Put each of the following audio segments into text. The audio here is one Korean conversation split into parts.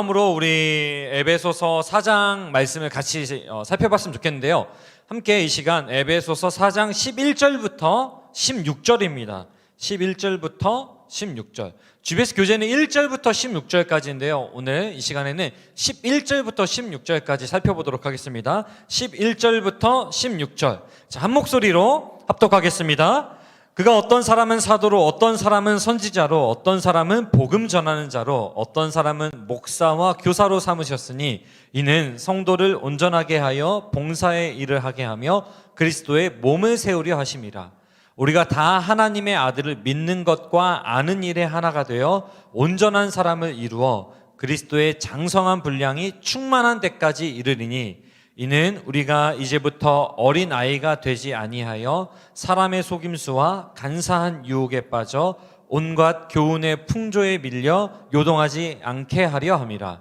다음으로 우리 에베소서 4장 말씀을 같이 살펴봤으면 좋겠는데요. 함께 이 시간 에베소서 4장 11절부터 16절입니다. 11절부터 16절. GBS 교재는 1절부터 16절까지인데요. 오늘 이 시간에는 11절부터 16절까지 살펴보도록 하겠습니다. 11절부터 16절. 자, 한 목소리로 합독하겠습니다. 그가 어떤 사람은 사도로, 어떤 사람은 선지자로, 어떤 사람은 복음 전하는 자로, 어떤 사람은 목사와 교사로 삼으셨으니 이는 성도를 온전하게 하여 봉사의 일을 하게 하며 그리스도의 몸을 세우려 하심이라. 우리가 다 하나님의 아들을 믿는 것과 아는 일에 하나가 되어 온전한 사람을 이루어 그리스도의 장성한 분량이 충만한 데까지 이르리니 이는 우리가 이제부터 어린 아이가 되지 아니하여 사람의 속임수와 간사한 유혹에 빠져 온갖 교훈의 풍조에 밀려 요동하지 않게 하려 함이라.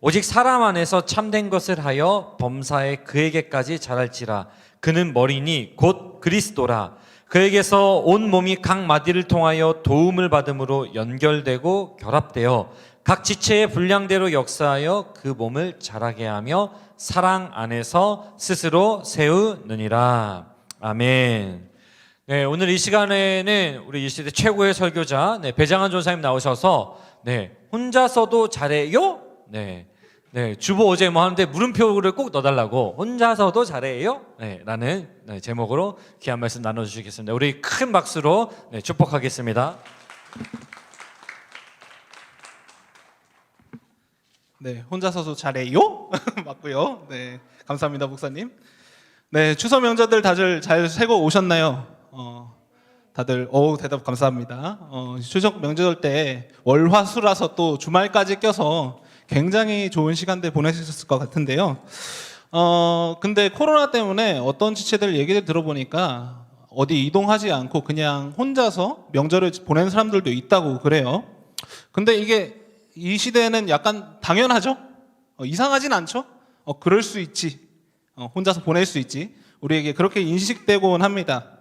오직 사람 안에서 참된 것을 하여 범사에 그에게까지 자랄지라. 그는 머리니 곧 그리스도라. 그에게서 온 몸이 각 마디를 통하여 도움을 받음으로 연결되고 결합되어 각 지체의 분량대로 역사하여 그 몸을 자라게 하며 사랑 안에서 스스로 세우느니라. 아멘. 네, 오늘 이 시간에는 우리 이 시대 최고의 설교자 배장한 전사님 나오셔서 혼자서도 잘해요? 주보 어제 뭐 하는데 물음표를 꼭 넣어달라고 혼자서도 잘해요? 라는 제목으로 귀한 말씀 나눠주시겠습니다. 우리 큰 박수로 축복하겠습니다. 네, 혼자서도 잘해요? 맞고요. 네, 감사합니다, 목사님. 네, 추석 명절들 다들 잘 새고 오셨나요? 다들 대답 감사합니다. 추석 명절 때 월화수라서 또 주말까지 껴서 굉장히 좋은 시간들 보내셨을 것 같은데요. 근데 코로나 때문에 어떤 지체들 얘기를 들어보니까 어디 이동하지 않고 그냥 혼자서 명절을 보내는 사람들도 있다고 그래요. 근데 이게 이 시대에는 약간 당연하죠? 이상하진 않죠? 그럴 수 있지. 혼자서 보낼 수 있지. 우리에게 그렇게 인식되곤 합니다.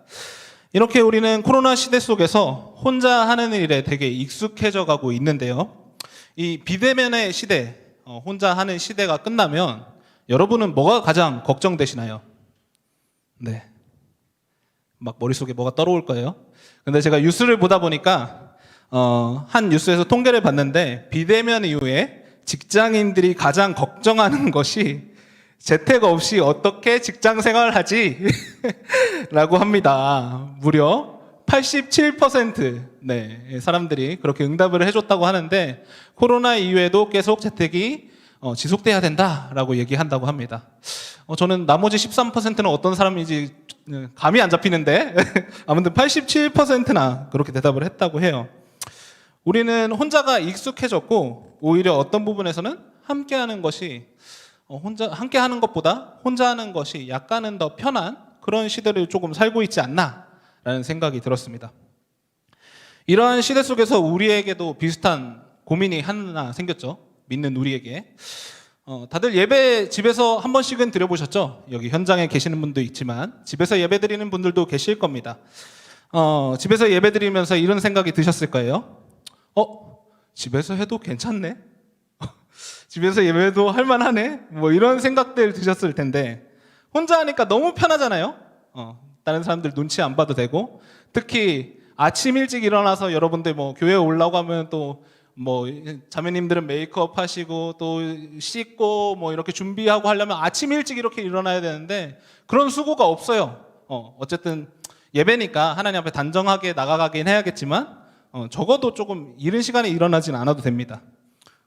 이렇게 우리는 코로나 시대 속에서 혼자 하는 일에 되게 익숙해져 가고 있는데요. 이 비대면의 시대, 혼자 하는 시대가 끝나면 여러분은 뭐가 가장 걱정되시나요? 네. 막 머릿속에 뭐가 떠오를 거예요. 근데 제가 뉴스를 보다 보니까 한 뉴스에서 통계를 봤는데 비대면 이후에 직장인들이 가장 걱정하는 것이 재택 없이 어떻게 직장 생활을 하지? 라고 합니다. 무려 87% 사람들이 그렇게 응답을 해줬다고 하는데 코로나 이후에도 계속 재택이 지속돼야 된다라고 얘기한다고 합니다. 저는 나머지 13%는 어떤 사람인지 감이 안 잡히는데 아무튼 87%나 그렇게 대답을 했다고 해요. 우리는 혼자가 익숙해졌고 오히려 어떤 부분에서는 함께하는 것이 함께하는 것보다 혼자 하는 것이 약간은 더 편한 그런 시대를 조금 살고 있지 않나라는 생각이 들었습니다. 이러한 시대 속에서 우리에게도 비슷한 고민이 하나 생겼죠. 믿는 우리에게. 다들 예배 집에서 한 번씩은 드려보셨죠? 여기 현장에 계시는 분도 있지만 집에서 예배 드리는 분들도 계실 겁니다. 집에서 예배 드리면서 이런 생각이 드셨을 거예요. 집에서 해도 괜찮네? 집에서 예배도 할만하네? 뭐 이런 생각들 드셨을 텐데 혼자 하니까 너무 편하잖아요. 다른 사람들 눈치 안 봐도 되고 특히 아침 일찍 일어나서 여러분들 뭐 교회 올라오고 하면 또 뭐 자매님들은 메이크업 하시고 또 씻고 뭐 이렇게 준비하고 하려면 아침 일찍 이렇게 일어나야 되는데 그런 수고가 없어요. 어쨌든 예배니까 하나님 앞에 단정하게 나가가긴 해야겠지만 적어도 조금 이른 시간에 일어나진 않아도 됩니다.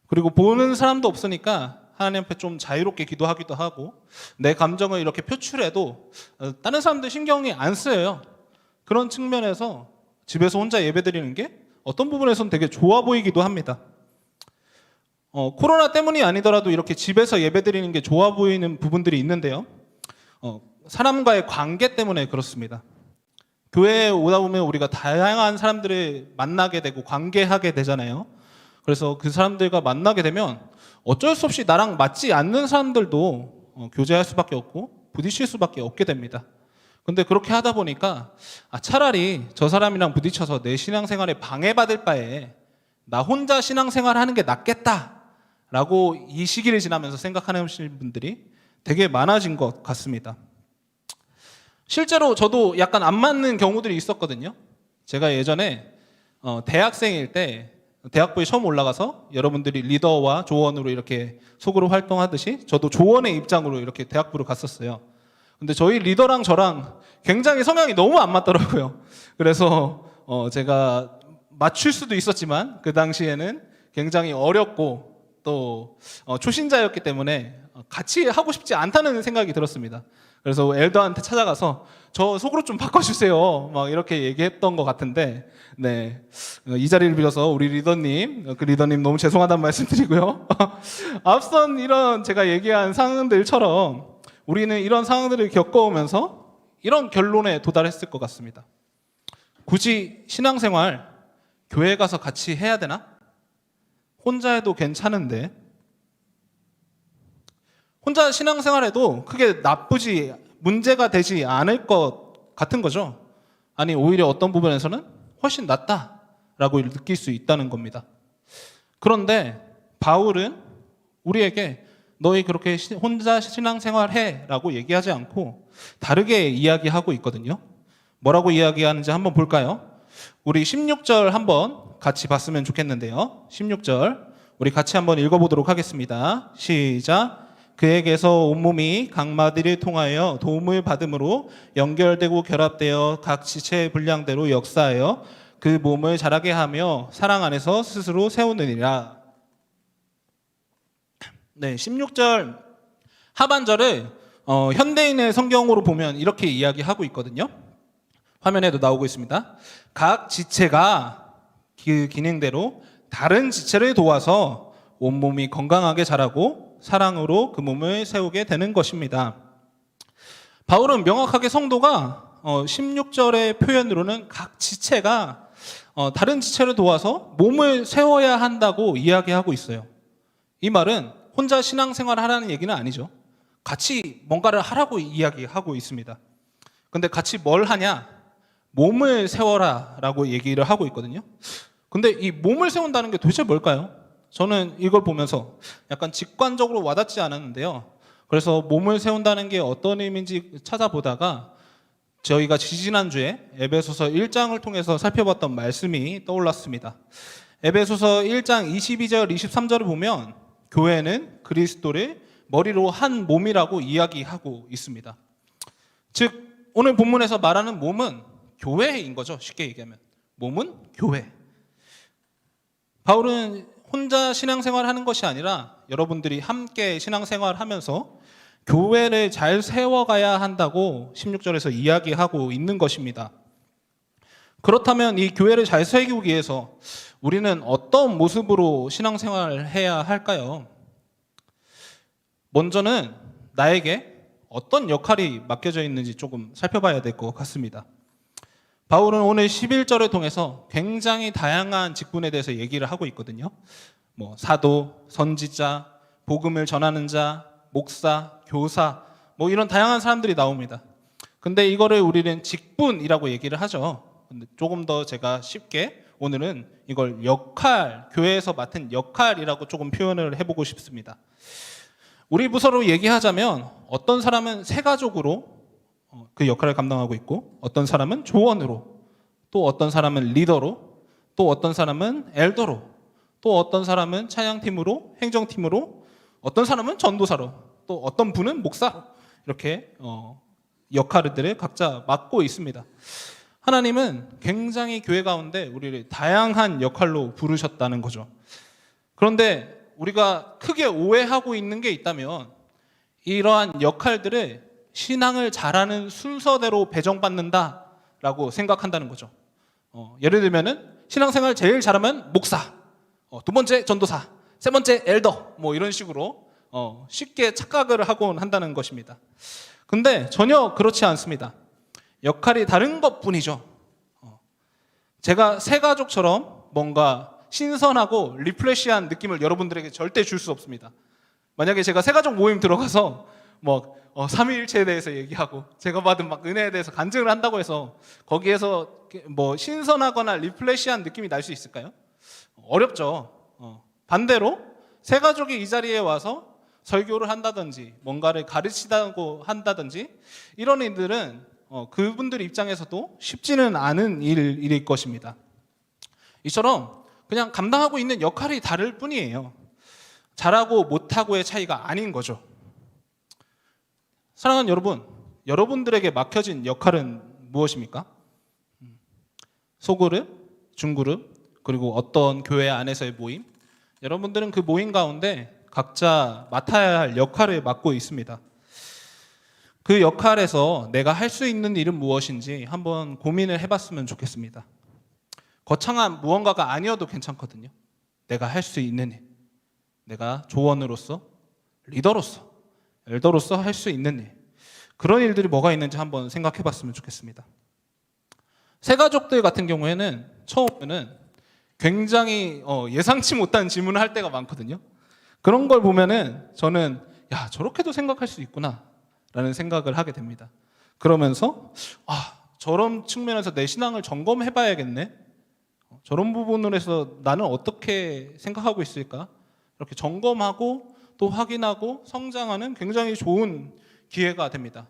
그리고 보는 사람도 없으니까 하나님 앞에 좀 자유롭게 기도하기도 하고 내 감정을 이렇게 표출해도 다른 사람들 신경이 안 쓰여요. 그런 측면에서 집에서 혼자 예배드리는 게 어떤 부분에서는 되게 좋아 보이기도 합니다. 코로나 때문이 아니더라도 이렇게 집에서 예배드리는 게 좋아 보이는 부분들이 있는데요. 사람과의 관계 때문에 그렇습니다. 교회에 오다 보면 우리가 다양한 사람들을 만나게 되고 관계하게 되잖아요. 그래서 그 사람들과 만나게 되면 어쩔 수 없이 나랑 맞지 않는 사람들도 교제할 수밖에 없고 부딪힐 수밖에 없게 됩니다. 근데 그렇게 하다 보니까 차라리 저 사람이랑 부딪혀서 내 신앙생활에 방해받을 바에 나 혼자 신앙생활 하는 게 낫겠다 라고 이 시기를 지나면서 생각하는 분들이 되게 많아진 것 같습니다. 실제로 저도 약간 안 맞는 경우들이 있었거든요. 제가 예전에 대학생일 때 대학부에 처음 올라가서 여러분들이 리더와 조원으로 이렇게 속으로 활동하듯이 저도 조원의 입장으로 이렇게 대학부를 갔었어요. 근데 저희 리더랑 저랑 굉장히 성향이 너무 안 맞더라고요. 그래서 제가 맞출 수도 있었지만 그 당시에는 굉장히 어렵고 또 초신자였기 때문에 같이 하고 싶지 않다는 생각이 들었습니다. 그래서 엘더한테 찾아가서 저 속으로 좀 바꿔주세요 막 이렇게 얘기했던 것 같은데, 네, 이 자리를 빌어서 우리 리더님, 그 리더님 너무 죄송하다는 말씀드리고요. 앞선 이런 제가 얘기한 상황들처럼 우리는 이런 상황들을 겪어오면서 이런 결론에 도달했을 것 같습니다. 굳이 신앙생활 교회 가서 같이 해야 되나? 혼자 해도 괜찮은데, 혼자 신앙생활해도 크게 나쁘지, 문제가 되지 않을 것 같은 거죠. 아니, 오히려 어떤 부분에서는 훨씬 낫다라고 느낄 수 있다는 겁니다. 그런데 바울은 우리에게 너희 그렇게 혼자 신앙생활해 라고 얘기하지 않고 다르게 이야기하고 있거든요. 뭐라고 이야기하는지 한번 볼까요? 우리 16절 한번 같이 봤으면 좋겠는데요. 16절 우리 같이 한번 읽어보도록 하겠습니다. 시작. 그에게서 온몸이 각마디를 통하여 도움을 받음으로 연결되고 결합되어 각 지체의 분량대로 역사하여 그 몸을 자라게 하며 사랑 안에서 스스로 세우느니라. 네, 16절 하반절을 현대인의 성경으로 보면 이렇게 이야기하고 있거든요. 화면에도 나오고 있습니다. 각 지체가 그 기능대로 다른 지체를 도와서 온몸이 건강하게 자라고 사랑으로 그 몸을 세우게 되는 것입니다. 바울은 명확하게 성도가 16절의 표현으로는 각 지체가 다른 지체를 도와서 몸을 세워야 한다고 이야기하고 있어요. 이 말은 혼자 신앙생활을 하라는 얘기는 아니죠. 같이 뭔가를 하라고 이야기하고 있습니다. 근데 같이 뭘 하냐? 몸을 세워라 라고 얘기를 하고 있거든요. 근데 이 몸을 세운다는 게 도대체 뭘까요? 저는 이걸 보면서 약간 직관적으로 와닿지 않았는데요. 그래서 몸을 세운다는 게 어떤 의미인지 찾아보다가 저희가 지지난주에 에베소서 1장을 통해서 살펴봤던 말씀이 떠올랐습니다. 에베소서 1장 22절, 23절을 보면 교회는 그리스도를 머리로 한 몸이라고 이야기하고 있습니다. 즉 오늘 본문에서 말하는 몸은 교회인 거죠. 쉽게 얘기하면 몸은 교회. 바울은 혼자 신앙생활 하는 것이 아니라 여러분들이 함께 신앙생활 하면서 교회를 잘 세워가야 한다고 16절에서 이야기하고 있는 것입니다. 그렇다면 이 교회를 잘 세우기 위해서 우리는 어떤 모습으로 신앙생활을 해야 할까요? 먼저는 나에게 어떤 역할이 맡겨져 있는지 조금 살펴봐야 될 것 같습니다. 바울은 오늘 11절을 통해서 굉장히 다양한 직분에 대해서 얘기를 하고 있거든요. 사도, 선지자, 복음을 전하는 자, 목사, 교사, 이런 다양한 사람들이 나옵니다. 근데 이거를 우리는 직분이라고 얘기를 하죠. 근데 조금 더 제가 쉽게 오늘은 이걸 역할, 교회에서 맡은 역할이라고 조금 표현을 해보고 싶습니다. 우리 부서로 얘기하자면 어떤 사람은 세가족으로 그 역할을 감당하고 있고, 어떤 사람은 조원으로, 또 어떤 사람은 리더로, 또 어떤 사람은 엘더로, 또 어떤 사람은 찬양팀으로, 행정팀으로, 어떤 사람은 전도사로, 또 어떤 분은 목사로, 이렇게 역할들을 각자 맡고 있습니다. 하나님은 굉장히 교회 가운데 우리를 다양한 역할로 부르셨다는 거죠. 그런데 우리가 크게 오해하고 있는 게 있다면 이러한 역할들을 신앙을 잘하는 순서대로 배정받는다라고 생각한다는 거죠. 예를 들면은 신앙생활 제일 잘하면 목사, 두 번째 전도사, 세 번째 엘더, 이런 식으로 쉽게 착각을 하곤 한다는 것입니다. 근데 전혀 그렇지 않습니다. 역할이 다른 것뿐이죠. 제가 새 가족처럼 뭔가 신선하고 리프레시한 느낌을 여러분들에게 절대 줄 수 없습니다. 만약에 제가 새 가족 모임 들어가서 삼위일체에 대해서 얘기하고 제가 받은 은혜에 대해서 간증을 한다고 해서 거기에서 신선하거나 리프레시한 느낌이 날 수 있을까요? 어렵죠. 반대로 새 가족이 이 자리에 와서 설교를 한다든지 뭔가를 가르치다고 한다든지 이런 일들은 그분들 입장에서도 쉽지는 않은 일일 것입니다. 이처럼 그냥 감당하고 있는 역할이 다를 뿐이에요. 잘하고 못하고의 차이가 아닌 거죠. 사랑하는 여러분, 여러분들에게 맡겨진 역할은 무엇입니까? 소그룹, 중그룹, 그리고 어떤 교회 안에서의 모임. 여러분들은 그 모임 가운데 각자 맡아야 할 역할을 맡고 있습니다. 그 역할에서 내가 할 수 있는 일은 무엇인지 한번 고민을 해봤으면 좋겠습니다. 거창한 무언가가 아니어도 괜찮거든요. 내가 할 수 있는 일, 내가 조언으로서, 리더로서, 엘더로서 할 수 있는 일, 그런 일들이 뭐가 있는지 한번 생각해봤으면 좋겠습니다. 새 가족들 같은 경우에는 처음에는 굉장히 예상치 못한 질문을 할 때가 많거든요. 그런 걸 보면은 저는 야, 저렇게도 생각할 수 있구나 라는 생각을 하게 됩니다. 그러면서 저런 측면에서 내 신앙을 점검해 봐야겠네. 저런 부분으로 해서 나는 어떻게 생각하고 있을까? 이렇게 점검하고 또 확인하고 성장하는 굉장히 좋은 기회가 됩니다.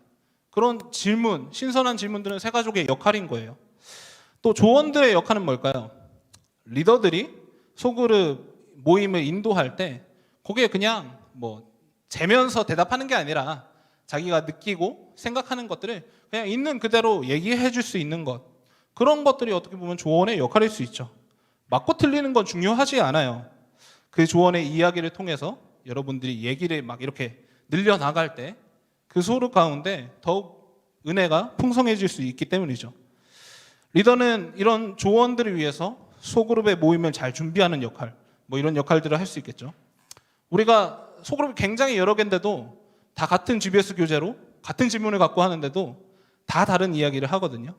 그런 질문, 신선한 질문들은 새 가족의 역할인 거예요. 또 조언들의 역할은 뭘까요? 리더들이 소그룹 모임을 인도할 때 거기에 그냥 재면서 대답하는 게 아니라 자기가 느끼고 생각하는 것들을 그냥 있는 그대로 얘기해 줄 수 있는 것, 그런 것들이 어떻게 보면 조언의 역할일 수 있죠. 맞고 틀리는 건 중요하지 않아요. 그 조언의 이야기를 통해서 여러분들이 얘기를 막 이렇게 늘려나갈 때 그 소르 가운데 더욱 은혜가 풍성해질 수 있기 때문이죠. 리더는 이런 조언들을 위해서 소그룹의 모임을 잘 준비하는 역할, 이런 역할들을 할 수 있겠죠. 우리가 소그룹이 굉장히 여러 개인데도 다 같은 GBS 교재로 같은 질문을 갖고 하는데도 다 다른 이야기를 하거든요.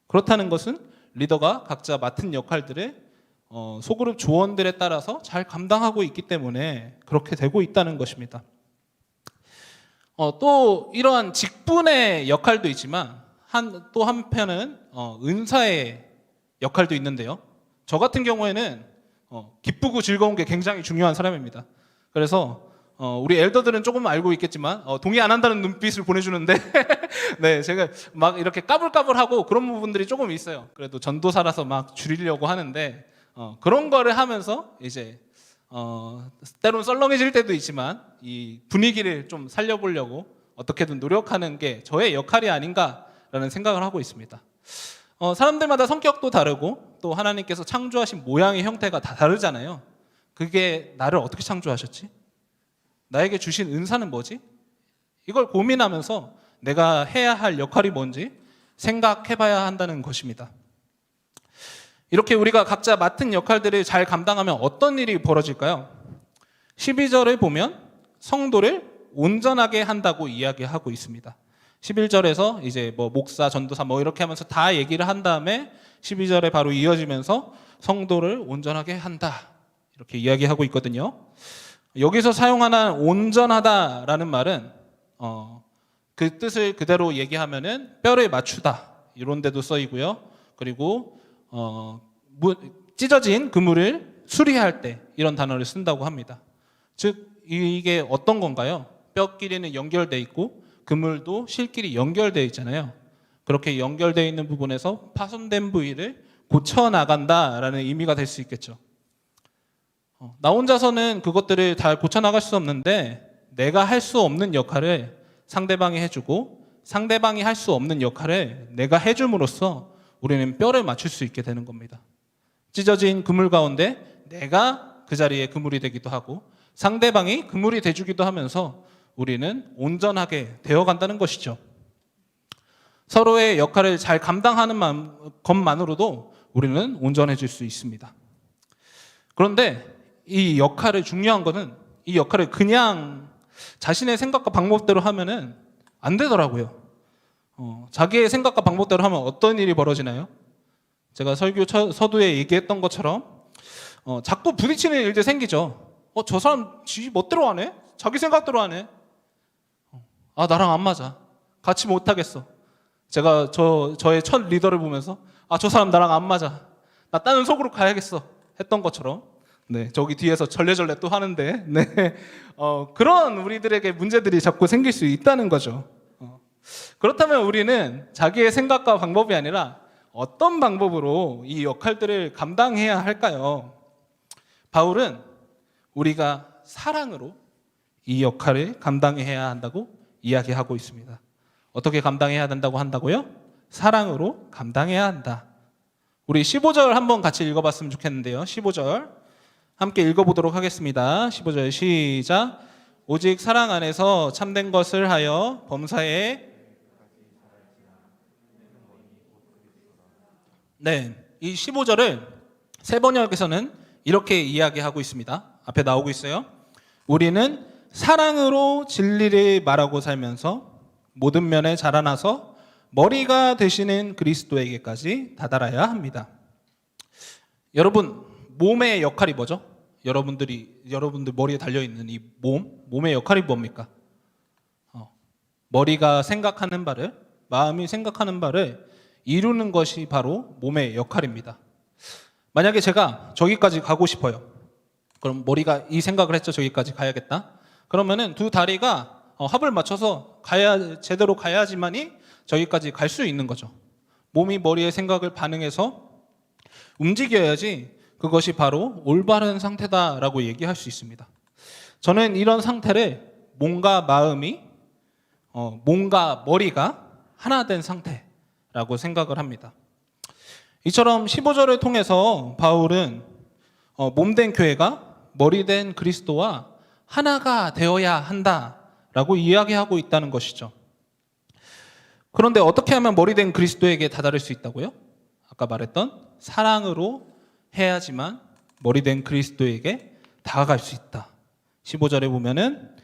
그렇다는 것은 리더가 각자 맡은 역할들을 소그룹 조언들에 따라서 잘 감당하고 있기 때문에 그렇게 되고 있다는 것입니다. 또 이러한 직분의 역할도 있지만 또 한편은 은사의 역할도 있는데요. 저 같은 경우에는 기쁘고 즐거운 게 굉장히 중요한 사람입니다. 그래서 우리 엘더들은 조금 알고 있겠지만 동의 안 한다는 눈빛을 보내주는데 네, 제가 막 이렇게 까불까불하고 그런 부분들이 조금 있어요. 그래도 전도사라서 막 줄이려고 하는데 그런 거를 하면서 이제 때론 썰렁해질 때도 있지만 이 분위기를 좀 살려보려고 어떻게든 노력하는 게 저의 역할이 아닌가라는 생각을 하고 있습니다. 사람들마다 성격도 다르고 또 하나님께서 창조하신 모양의 형태가 다 다르잖아요. 그게 나를 어떻게 창조하셨지? 나에게 주신 은사는 뭐지? 이걸 고민하면서 내가 해야 할 역할이 뭔지 생각해봐야 한다는 것입니다. 이렇게 우리가 각자 맡은 역할들을 잘 감당하면 어떤 일이 벌어질까요? 12절을 보면 성도를 온전하게 한다고 이야기하고 있습니다. 11절에서 이제 목사, 전도사 이렇게 하면서 다 얘기를 한 다음에 12절에 바로 이어지면서 성도를 온전하게 한다 이렇게 이야기하고 있거든요. 여기서 사용하는 온전하다라는 말은 그 뜻을 그대로 얘기하면은 뼈를 맞추다 이런 데도 쓰이고요. 그리고 찢어진 그물을 수리할 때 이런 단어를 쓴다고 합니다. 즉 이게 어떤 건가요? 뼈끼리는 연결돼 있고 그물도 실끼리 연결돼 있잖아요. 그렇게 연결돼 있는 부분에서 파손된 부위를 고쳐 나간다라는 의미가 될 수 있겠죠. 나 혼자서는 그것들을 다 고쳐 나갈 수 없는데 내가 할 수 없는 역할을 상대방이 해주고 상대방이 할 수 없는 역할을 내가 해줌으로써 우리는 뼈를 맞출 수 있게 되는 겁니다. 찢어진 그물 가운데 내가 그 자리에 그물이 되기도 하고 상대방이 그물이 돼주기도 하면서 우리는 온전하게 되어간다는 것이죠. 서로의 역할을 잘 감당하는 것만으로도 우리는 온전해질 수 있습니다. 그런데 이 역할을 중요한 것은 이 역할을 그냥 자신의 생각과 방법대로 하면은 안 되더라고요. 자기의 생각과 방법대로 하면 어떤 일이 벌어지나요? 제가 설교 서두에 얘기했던 것처럼 자꾸 부딪히는 일들이 생기죠. 저 사람 지 멋대로 하네? 자기 생각대로 하네? 나랑 안 맞아. 같이 못하겠어. 제가 저의 첫 리더를 보면서 저 사람 나랑 안 맞아. 나 다른 속으로 가야겠어. 했던 것처럼 네, 저기 뒤에서 절레절레 또 하는데, 네, 그런 우리들에게 문제들이 자꾸 생길 수 있다는 거죠. 그렇다면 우리는 자기의 생각과 방법이 아니라 어떤 방법으로 이 역할들을 감당해야 할까요? 바울은 우리가 사랑으로 이 역할을 감당해야 한다고 이야기하고 있습니다. 어떻게 감당해야 된다고 한다고요? 사랑으로 감당해야 한다. 우리 15절 한번 같이 읽어봤으면 좋겠는데요. 15절 함께 읽어보도록 하겠습니다. 15절 시작. 오직 사랑 안에서 참된 것을 하여 범사에 네, 이 15절을 세번역에서는 이렇게 이야기하고 있습니다. 앞에 나오고 있어요. 우리는 사랑으로 진리를 말하고 살면서 모든 면에 자라나서 머리가 되시는 그리스도에게까지 다다라야 합니다. 여러분, 몸의 역할이 뭐죠? 여러분들 머리에 달려있는 이 몸의 역할이 뭡니까? 머리가 생각하는 바를, 마음이 생각하는 바를 이루는 것이 바로 몸의 역할입니다. 만약에 제가 저기까지 가고 싶어요. 그럼 머리가 이 생각을 했죠. 저기까지 가야겠다. 그러면은 두 다리가 합을 맞춰서 제대로 가야지만이 저기까지 갈 수 있는 거죠. 몸이 머리의 생각을 반응해서 움직여야지 그것이 바로 올바른 상태다라고 얘기할 수 있습니다. 저는 이런 상태를 몸과 마음이, 몸과 머리가 하나 된 상태라고 생각을 합니다. 이처럼 15절을 통해서 바울은 몸된 교회가 머리된 그리스도와 하나가 되어야 한다라고 이야기하고 있다는 것이죠. 그런데 어떻게 하면 머리된 그리스도에게 다다를 수 있다고요? 아까 말했던 사랑으로 해야지만 머리된 그리스도에게 다가갈 수 있다. 15절에 보면은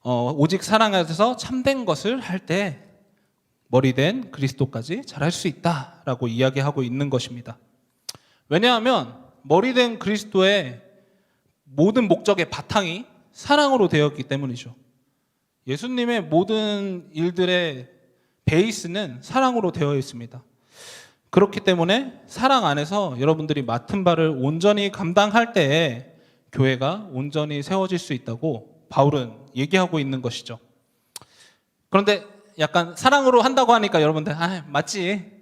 오직 사랑 안에서 참된 것을 할 때 머리된 그리스도까지 잘할 수 있다라고 이야기하고 있는 것입니다. 왜냐하면 머리된 그리스도의 모든 목적의 바탕이 사랑으로 되었기 때문이죠. 예수님의 모든 일들의 베이스는 사랑으로 되어 있습니다. 그렇기 때문에 사랑 안에서 여러분들이 맡은 바를 온전히 감당할 때에 교회가 온전히 세워질 수 있다고 바울은 얘기하고 있는 것이죠. 그런데 약간 사랑으로 한다고 하니까 여러분들 맞지.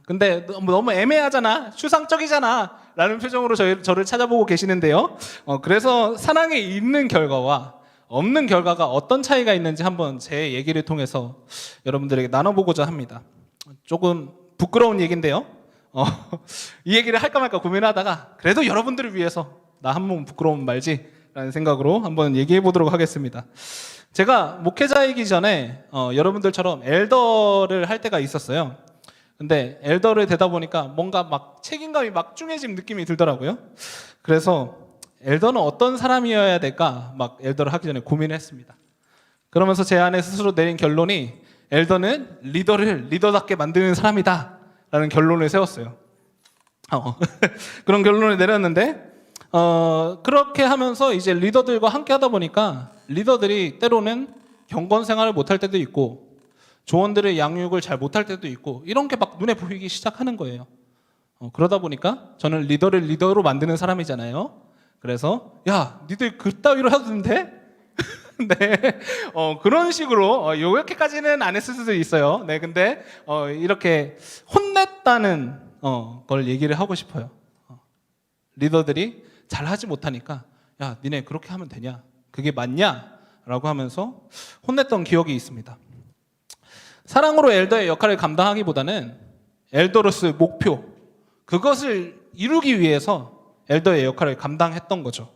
근데 너무 애매하잖아. 추상적이잖아. 라는 표정으로 저를 찾아보고 계시는데요. 그래서 사랑에 있는 결과와 없는 결과가 어떤 차이가 있는지 한번 제 얘기를 통해서 여러분들에게 나눠보고자 합니다. 조금 부끄러운 얘기인데요. 이 얘기를 할까 말까 고민하다가 그래도 여러분들을 위해서 나 한 몸 부끄러움 말지 라는 생각으로 한번 얘기해 보도록 하겠습니다. 제가 목회자이기 전에 여러분들처럼 엘더를 할 때가 있었어요. 근데 엘더를 되다 보니까 뭔가 막 책임감이 막중해진 느낌이 들더라고요. 그래서 엘더는 어떤 사람이어야 될까 막 엘더를 하기 전에 고민을 했습니다. 그러면서 제 안에 스스로 내린 결론이 엘더는 리더를 리더답게 만드는 사람이다 라는 결론을 세웠어요. 그런 결론을 내렸는데 그렇게 하면서 이제 리더들과 함께 하다 보니까 리더들이 때로는 경건 생활을 못할 때도 있고 조원들의 양육을 잘 못할 때도 있고 이런 게 막 눈에 보이기 시작하는 거예요. 그러다 보니까 저는 리더를 리더로 만드는 사람이잖아요. 그래서 야 니들 그따위로 해도 된대? 네, 그런 식으로 이렇게까지는 안 했을 수도 있어요. 네, 근데 이렇게 혼냈다는 걸 얘기를 하고 싶어요. 리더들이 잘하지 못하니까 야 니네 그렇게 하면 되냐? 그게 맞냐? 라고 하면서 혼냈던 기억이 있습니다. 사랑으로 엘더의 역할을 감당하기보다는 엘더로서의 목표, 그것을 이루기 위해서 엘더의 역할을 감당했던 거죠.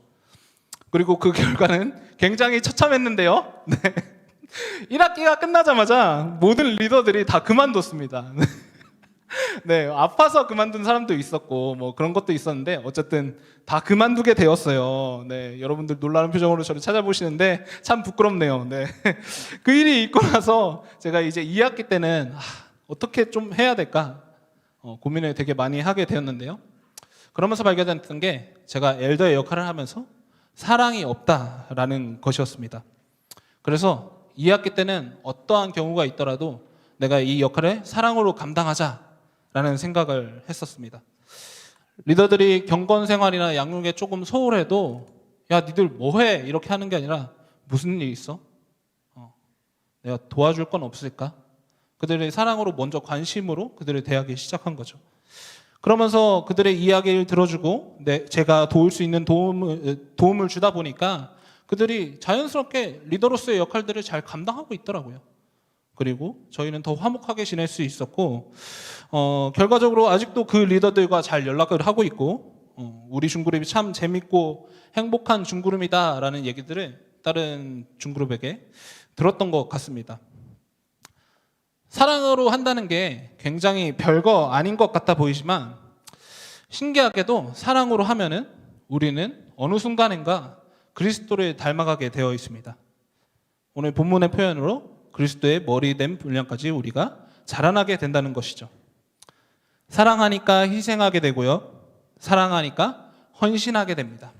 그리고 그 결과는 굉장히 처참했는데요. 네. 1학기가 끝나자마자 모든 리더들이 다 그만뒀습니다. 네, 아파서 그만둔 사람도 있었고 뭐 그런 것도 있었는데 어쨌든 다 그만두게 되었어요. 네, 여러분들 놀라는 표정으로 저를 찾아보시는데 참 부끄럽네요. 네, 그 일이 있고 나서 제가 이제 2학기 때는 어떻게 좀 해야 될까 고민을 되게 많이 하게 되었는데요. 그러면서 발견했던 게 제가 엘더의 역할을 하면서 사랑이 없다라는 것이었습니다. 그래서 2학기 때는 어떠한 경우가 있더라도 내가 이 역할을 사랑으로 감당하자라는 생각을 했었습니다. 리더들이 경건 생활이나 양육에 조금 소홀해도 야 니들 뭐해 이렇게 하는 게 아니라 무슨 일 있어? 내가 도와줄 건 없을까? 그들의 사랑으로 먼저 관심으로 그들을 대하기 시작한 거죠. 그러면서 그들의 이야기를 들어주고 제가 도울 수 있는 도움을 주다 보니까 그들이 자연스럽게 리더로서의 역할들을 잘 감당하고 있더라고요. 그리고 저희는 더 화목하게 지낼 수 있었고 결과적으로 아직도 그 리더들과 잘 연락을 하고 있고 우리 중그룹이 참 재밌고 행복한 중그룹이다라는 얘기들을 다른 중그룹에게 들었던 것 같습니다. 사랑으로 한다는 게 굉장히 별거 아닌 것 같아 보이지만 신기하게도 사랑으로 하면은 우리는 어느 순간인가 그리스도를 닮아가게 되어 있습니다. 오늘 본문의 표현으로 그리스도의 머리 된 분량까지 우리가 자라나게 된다는 것이죠. 사랑하니까 희생하게 되고요. 사랑하니까 헌신하게 됩니다.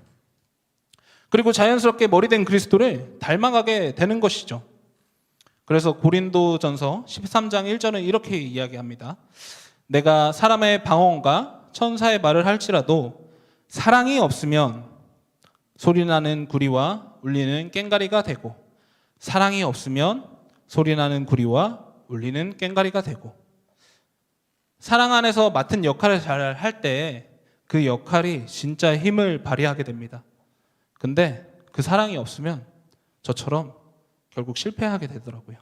그리고 자연스럽게 머리 된 그리스도를 닮아가게 되는 것이죠. 그래서 고린도전서 13장 1절은 이렇게 이야기합니다. 내가 사람의 방언과 천사의 말을 할지라도 사랑이 없으면 소리나는 구리와 울리는 꽹과리가 되고 사랑이 없으면 소리나는 구리와 울리는 꽹과리가 되고 사랑 안에서 맡은 역할을 잘 할 때 그 역할이 진짜 힘을 발휘하게 됩니다. 근데 그 사랑이 없으면 저처럼 결국 실패하게 되더라고요.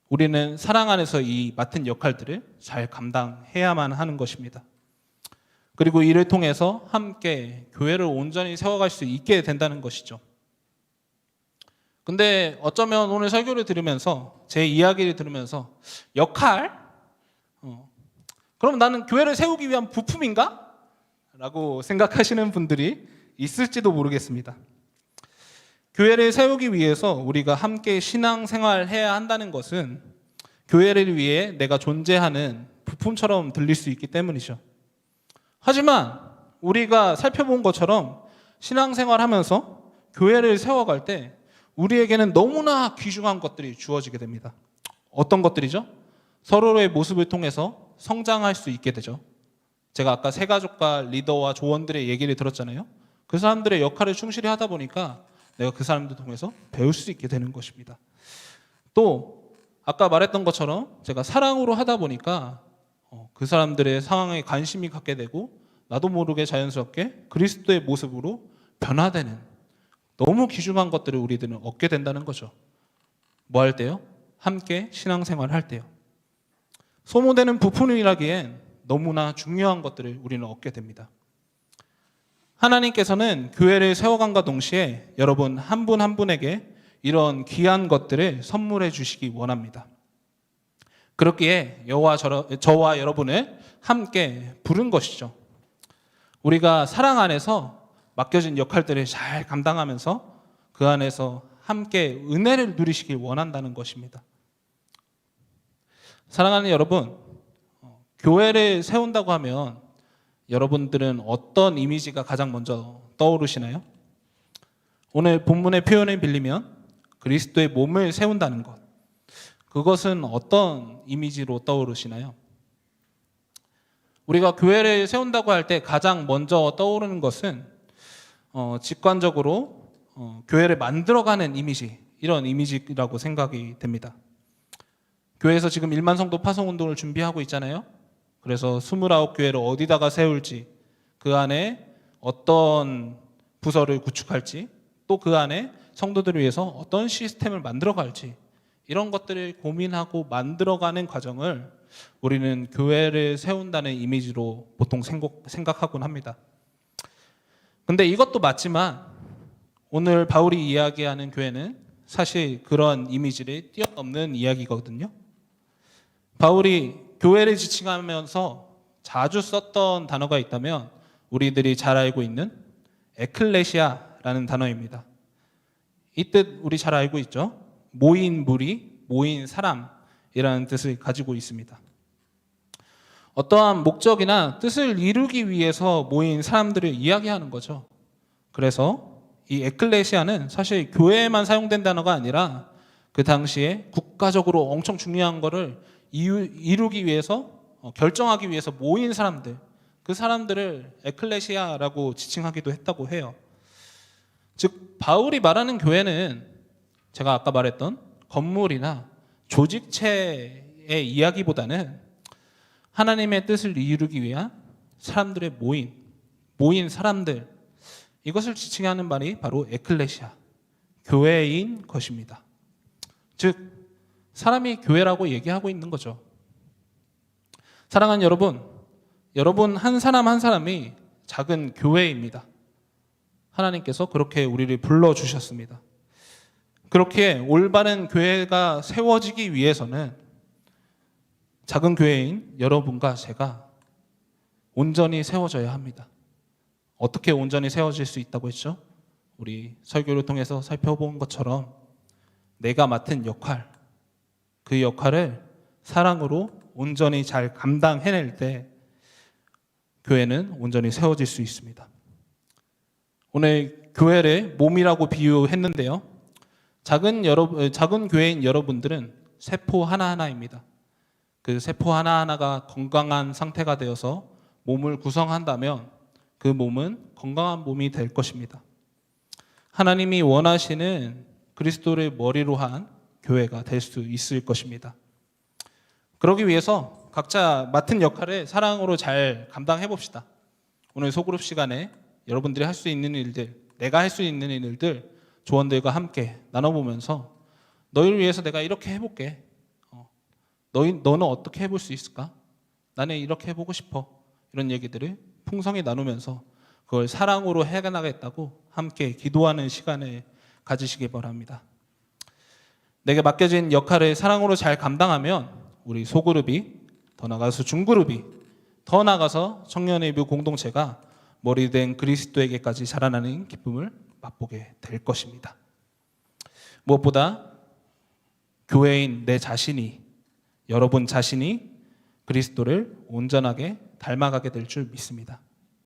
우리는 사랑 안에서 이 맡은 역할들을 잘 감당해야만 하는 것입니다. 그리고 이를 통해서 함께 교회를 온전히 세워갈 수 있게 된다는 것이죠. 근데 어쩌면 오늘 설교를 들으면서 제 이야기를 들으면서 역할? 그럼 나는 교회를 세우기 위한 부품인가? 라고 생각하시는 분들이 있을지도 모르겠습니다. 교회를 세우기 위해서 우리가 함께 신앙생활을 해야 한다는 것은 교회를 위해 내가 존재하는 부품처럼 들릴 수 있기 때문이죠. 하지만 우리가 살펴본 것처럼 신앙생활하면서 교회를 세워갈 때 우리에게는 너무나 귀중한 것들이 주어지게 됩니다. 어떤 것들이죠? 서로의 모습을 통해서 성장할 수 있게 되죠. 제가 아까 새가족과 리더와 조원들의 얘기를 들었잖아요. 그 사람들의 역할을 충실히 하다 보니까 내가 그 사람들 통해서 배울 수 있게 되는 것입니다. 또 아까 말했던 것처럼 제가 사랑으로 하다 보니까 그 사람들의 상황에 관심이 갖게 되고 나도 모르게 자연스럽게 그리스도의 모습으로 변화되는 너무 귀중한 것들을 우리들은 얻게 된다는 거죠. 뭐 할 때요? 함께 신앙생활 할 때요. 소모되는 부품이라기엔 너무나 중요한 것들을 우리는 얻게 됩니다. 하나님께서는 교회를 세워간과 동시에 여러분 한 분 한 분에게 이런 귀한 것들을 선물해 주시기 원합니다. 그렇기에 저와 여러분을 함께 부른 것이죠. 우리가 사랑 안에서 맡겨진 역할들을 잘 감당하면서 그 안에서 함께 은혜를 누리시길 원한다는 것입니다. 사랑하는 여러분, 교회를 세운다고 하면 여러분들은 어떤 이미지가 가장 먼저 떠오르시나요? 오늘 본문의 표현을 빌리면 그리스도의 몸을 세운다는 것, 그것은 어떤 이미지로 떠오르시나요? 우리가 교회를 세운다고 할 때 가장 먼저 떠오르는 것은 직관적으로 교회를 만들어가는 이미지, 이런 이미지라고 생각이 됩니다. 교회에서 지금 1만 성도 파송운동을 준비하고 있잖아요. 그래서 29교회를 어디다가 세울지, 그 안에 어떤 부서를 구축할지, 또 그 안에 성도들을 위해서 어떤 시스템을 만들어갈지, 이런 것들을 고민하고 만들어가는 과정을 우리는 교회를 세운다는 이미지로 보통 생각하곤 합니다. 근데 이것도 맞지만 오늘 바울이 이야기하는 교회는 사실 그런 이미지를 뛰어넘는 이야기거든요. 바울이 교회를 지칭하면서 자주 썼던 단어가 있다면 우리들이 잘 알고 있는 에클레시아라는 단어입니다. 이 뜻 우리 잘 알고 있죠? 모인 무리, 모인 사람이라는 뜻을 가지고 있습니다. 어떠한 목적이나 뜻을 이루기 위해서 모인 사람들을 이야기하는 거죠. 그래서 이 에클레시아는 사실 교회에만 사용된 단어가 아니라 그 당시에 국가적으로 엄청 중요한 거를 이루기 위해서 결정하기 위해서 모인 사람들, 그 사람들을 에클레시아라고 지칭하기도 했다고 해요. 즉 바울이 말하는 교회는 제가 아까 말했던 건물이나 조직체의 이야기보다는 하나님의 뜻을 이루기 위한 사람들의 모인 사람들, 이것을 지칭하는 말이 바로 에클레시아, 교회인 것입니다. 즉 사람이 교회라고 얘기하고 있는 거죠. 사랑하는 여러분 한 사람 한 사람이 작은 교회입니다. 하나님께서 그렇게 우리를 불러주셨습니다. 그렇게 올바른 교회가 세워지기 위해서는 작은 교회인 여러분과 제가 온전히 세워져야 합니다. 어떻게 온전히 세워질 수 있다고 했죠? 우리 설교를 통해서 살펴본 것처럼 내가 맡은 역할, 그 역할을 사랑으로 온전히 잘 감당해낼 때 교회는 온전히 세워질 수 있습니다. 오늘 교회를 몸이라고 비유했는데요. 작은 교회인 여러분들은 세포 하나하나입니다. 그 세포 하나하나가 건강한 상태가 되어서 몸을 구성한다면 그 몸은 건강한 몸이 될 것입니다. 하나님이 원하시는 그리스도를 머리로 한 교회가 될 수 있을 것입니다. 그러기 위해서 각자 맡은 역할을 사랑으로 잘 감당해 봅시다. 오늘 소그룹 시간에 여러분들이 할 수 있는 일들, 내가 할 수 있는 일들 조원들과 함께 나눠보면서 너희를 위해서 내가 이렇게 해볼게. 너는 어떻게 해볼 수 있을까? 나는 이렇게 해보고 싶어. 이런 얘기들을 풍성히 나누면서 그걸 사랑으로 해나가겠다고 함께 기도하는 시간을 가지시기 바랍니다. 내게 맡겨진 역할을 사랑으로 잘 감당하면 우리 소그룹이, 더 나아가서 중그룹이, 더 나아가서 청년예비 공동체가 머리 된 그리스도에게까지 자라나는 기쁨을 맛보게 될 것입니다. 무엇보다 교회인 내 자신이, 여러분 자신이 그리스도를 온전하게 닮아가게 될 줄 믿습니다.